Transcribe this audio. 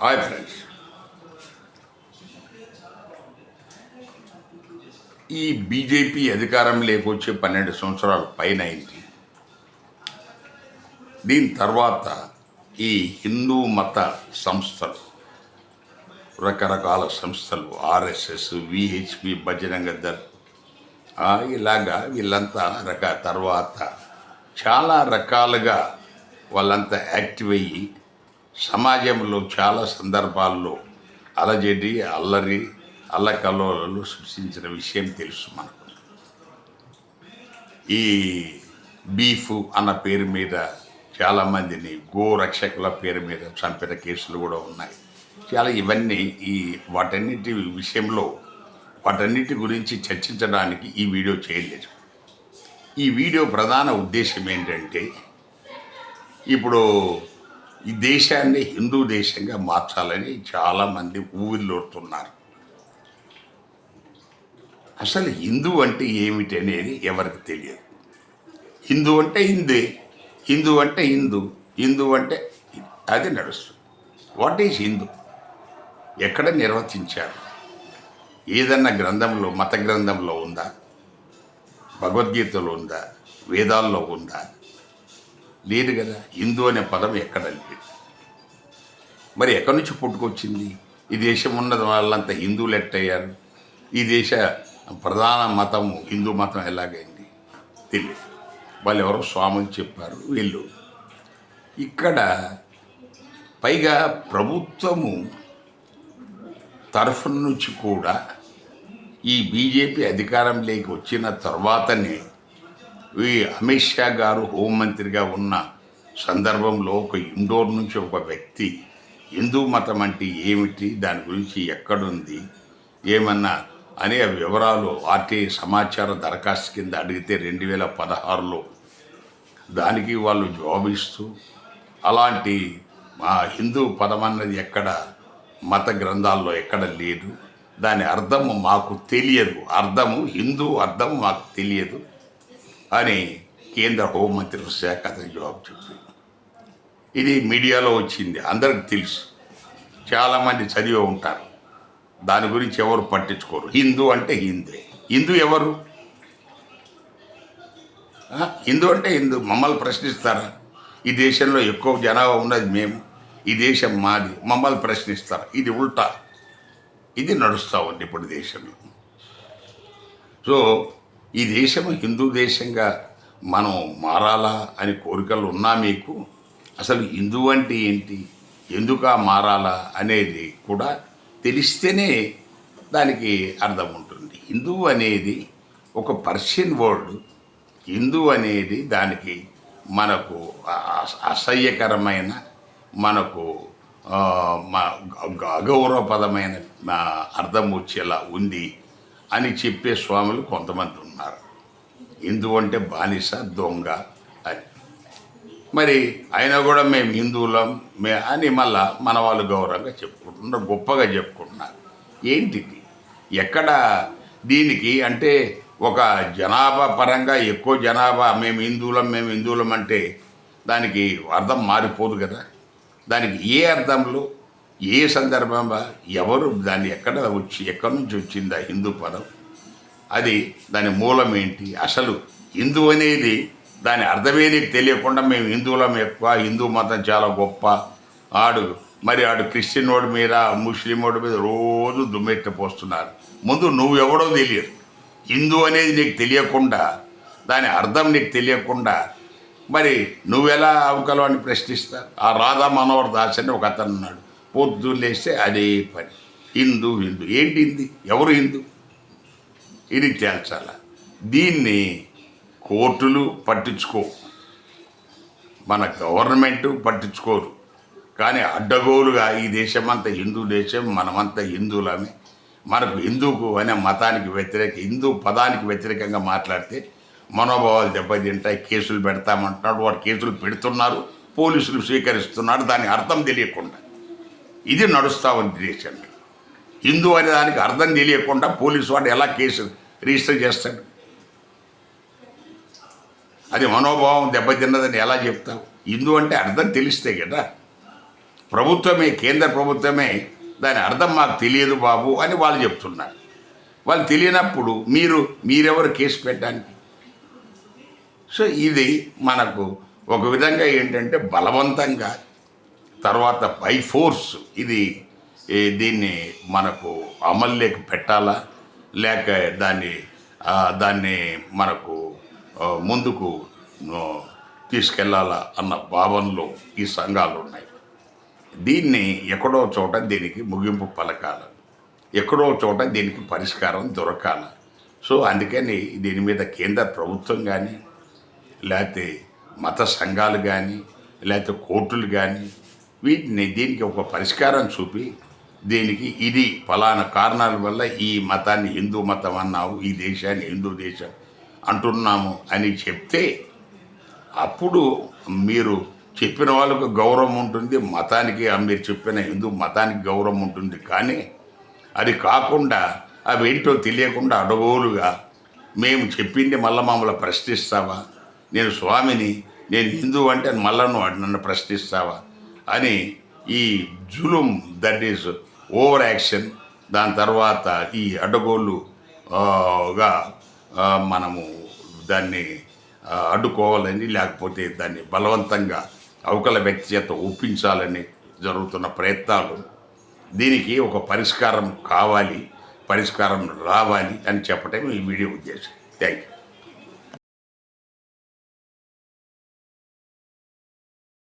Hi friends, ఈ BJP అధికారం లేకొచ్చి 12 సంవత్సరాల పైన అయింది. దీని తర్వాత ఈ హిందూ మత సంస్థలు, రకరకాల సంస్థలు, ఆర్ఎస్ఎస్, విహెచ్పి, బజరంగ దళ్, ఇలాగా వీళ్ళంతా తర్వాత చాలా రకాలుగా వాళ్ళంతా యాక్టివ్ అయ్యి సమాజంలో చాలా సందర్భాల్లో అలజడి, అల్లకల్లోలు సృష్టించిన విషయం తెలుసు మనకు. ఈ బీఫ్ అన్న పేరు మీద చాలామందిని గోరక్షకుల పేరు మీద చంపిన కేసులు కూడా ఉన్నాయి. ఇవన్నీ వాటన్నిటి విషయంలో వాటన్నిటి గురించి చర్చించడానికి ఈ వీడియో చేయలేదు. ఈ వీడియో ప్రధాన ఉద్దేశం ఏంటంటే, ఇప్పుడు ఈ దేశాన్ని హిందూ దేశంగా మార్చాలని చాలామంది ఊవిల్లోడుతున్నారు. అసలు హిందూ అంటే ఏమిటి అనేది ఎవరికి తెలియదు. హిందూ అంటే హిందే, హిందూ అంటే హిందూ అంటే అది నడుస్తుంది. What is Hindu? ఎక్కడ నిర్వచించారు? ఏదన్నా గ్రంథంలో, మత గ్రంథంలో ఉందా? భగవద్గీతలో ఉందా? వేదాల్లో ఉందా? లేదు కదా. హిందూ అనే పదం ఎక్కడ లేదు. మరి ఎక్కడి నుంచి పుట్టుకొచ్చింది? ఈ దేశం ఉన్న వాళ్ళంతా హిందువులు ఎట్టయ్యారు? ఈ దేశ ప్రధాన మతము హిందూ మతం ఎలాగైంది తెలియదు. వాళ్ళు ఎవరో స్వాములు చెప్పారు వీళ్ళు. ఇక్కడ పైగా ప్రభుత్వము తరఫు నుంచి కూడా ఈ బీజేపీ అధికారంలోకి వచ్చిన తర్వాతనే ఈ అమిత్ షా గారు హోంమంత్రిగా ఉన్న సందర్భంలో ఒక ఇండోర్ నుంచి ఒక వ్యక్తి హిందూ మతం అంటే ఏమిటి, దాని గురించి ఎక్కడుంది, ఏమన్నా అనే వివరాలు ఆర్టీఐ సమాచార దరఖాస్తు కింద అడిగితే 2016లో దానికి వాళ్ళు జవాబిస్తూ, అలాంటి హిందూ పదం అన్నది ఎక్కడ మత గ్రంథాల్లో ఎక్కడ లేదు, దాని అర్థము మాకు తెలియదు, హిందూ అర్థము మాకు తెలియదు అని కేంద్ర హోంమంత్రిత్వ శాఖ అతని జవాబు చెప్పింది. ఇది మీడియాలో వచ్చింది, అందరికి తెలుసు, చాలామంది చదివి ఉంటారు. దాని గురించి ఎవరు పట్టించుకోరు. హిందూ అంటే హిందే. హిందూ ఎవరు? హిందూ అంటే హిందూ. మమ్మల్ని ప్రశ్నిస్తారా? ఈ దేశంలో ఎక్కువ జనాభా ఉన్నది మేము, ఈ దేశం మాది, మమ్మల్ని ప్రశ్నిస్తారు. ఇది ఉల్టా, ఇది నడుస్తూ ఉంది ఇప్పుడు దేశంలో. సో ఈ దేశం హిందూ దేశంగా మనం మారాలా అని కోరికలు ఉన్నా మీకు, అసలు హిందూ అంటే ఏంటి, ఎందుకు మారాలా అనేది కూడా తెలిస్తేనే దానికి అర్థం ఉంటుంది. హిందూ అనేది ఒక పర్షియన్ వర్డ్. హిందూ అనేది దానికి మనకు అసహ్యకరమైన, మనకు అగౌరవపదమైన అర్థం వచ్చేలా ఉంది అని చెప్పే స్వాములు కొంతమంది ఉన్నారు. హిందూ అంటే బానిస, దొంగ అని. మరి అయినా కూడా మేము హిందువులం అని మళ్ళా మన వాళ్ళు గౌరవంగా చెప్పుకుంటున్నారు, గొప్పగా చెప్పుకుంటున్నారు. ఏంటిది? ఎక్కడ దీనికి అంటే ఒక జనాభా పరంగా ఎక్కువ జనాభా మేము హిందువులం అంటే దానికి అర్థం మారిపోదు కదా. దానికి ఏ అర్థంలో, ఏ సందర్భంగా, ఎవరు దాన్ని ఎక్కడి నుంచి వచ్చిందా హిందూ పదం, అది దాని మూలం ఏంటి, అసలు హిందూ అనేది దాని అర్థమే నీకు తెలియకుండా మేము హిందువులం ఎక్కువ, హిందూ మతం చాలా గొప్ప, ఆడు క్రిస్టియన్ వాడి మీద, ముస్లిం వాడి మీద రోజు దుమ్మెట్టిపోస్తున్నారు. ముందు నువ్వు ఎవడో తెలియదు. హిందూ అనేది నీకు తెలియకుండా, దాని అర్థం నీకు తెలియకుండా మరి నువ్వెలా అవకలం అని ప్రశ్నిస్తా? ఆ రాధా మనోహర్ దాస్ అని ఒక అతను ఉన్నాడు, పొద్దున్న లేస్తే అదే పని, హిందూ ఏంటి హిందీ, ఎవరు హిందూ, ఇది తేల్చాల. దీన్ని కోర్టులు పట్టించుకో, మన గవర్నమెంట్ పట్టించుకోరు. కానీ అడ్డగోలుగా ఈ దేశమంతా హిందూ దేశం, మనమంతా హిందువులమే, మనకు హిందూకు అనే మతానికి హిందూ పదానికి వ్యతిరేకంగా మాట్లాడితే మనోభావాలు దెబ్బతింటాయి, కేసులు పెడతామంటున్నాడు. వాడు కేసులు పెడుతున్నారు, పోలీసులు స్వీకరిస్తున్నాడు, దాని అర్థం తెలియకుండా. ఇది నడుస్తూ ఉంది దేశంలో. హిందూ అనే దానికి అర్థం తెలియకుండా పోలీసు వాడు ఎలా కేసు రిజిస్టర్ చేస్తాడు? అది మనోభావం దెబ్బతిన్నదని ఎలా చెప్తావు? హిందూ అంటే అర్థం తెలిస్తే కదా. ప్రభుత్వమే, కేంద్ర ప్రభుత్వమే దాని అర్థం మాకు తెలియదు బాబు అని వాళ్ళు చెప్తున్నారు. వాళ్ళు తెలియనప్పుడు మీరెవరు కేసు పెట్టడానికి? సో ఇది మనకు ఒక విధంగా ఏంటంటే బలవంతంగా, తర్వాత బై ఫోర్స్ ఇది దీన్ని మనకు అమల్లోకి పెట్టాలా, లేక దాన్ని మనకు ముందుకు తీసుకెళ్లాలా అన్న భావనలో ఈ సంఘాలు ఉన్నాయి. దీన్ని ఎక్కడో చోట దీనికి ముగింపు పలకాల, ఎక్కడో చోట దీనికి పరిష్కారం దొరకాల. సో అందుకని దీని మీద కేంద్ర ప్రభుత్వం కానీ, లేకపోతే మత సంఘాలు కానీ, లేకపోతే కోర్టులు కానీ దీనికి ఒక పరిష్కారం చూపి, దీనికి ఇది ఫలానా కారణాల వల్ల ఈ మతాన్ని హిందూ మతం అన్నావు, ఈ దేశాన్ని హిందూ దేశం అంటున్నాము అని చెప్తే అప్పుడు మీరు చెప్పిన వాళ్ళకు గౌరవం ఉంటుంది, మతానికి మీరు చెప్పిన హిందూ మతానికి గౌరవం ఉంటుంది. కానీ అది కాకుండా అవేంటో తెలియకుండా అడగోలుగా మేము చెప్పింది మళ్ళీ మమ్మల్ని ప్రశ్నిస్తావా, నేను స్వామిని, నేను హిందూ అంటే మళ్ళా నన్ను ప్రశ్నిస్తావా అని ఈ జులుం, దట్ ఈస్ ఓవర్ యాక్షన్, దాని తర్వాత ఈ అడ్డగోలుగా మనము దాన్ని అడ్డుకోవాలని, లేకపోతే దాన్ని బలవంతంగా అవకల వ్యక్తి చేత ఒప్పించాలని జరుగుతున్న ప్రయత్నాలు, దీనికి ఒక పరిష్కారం కావాలి, పరిష్కారం రావాలి అని చెప్పటం ఈ వీడియో ఉద్దేశం. Thank you.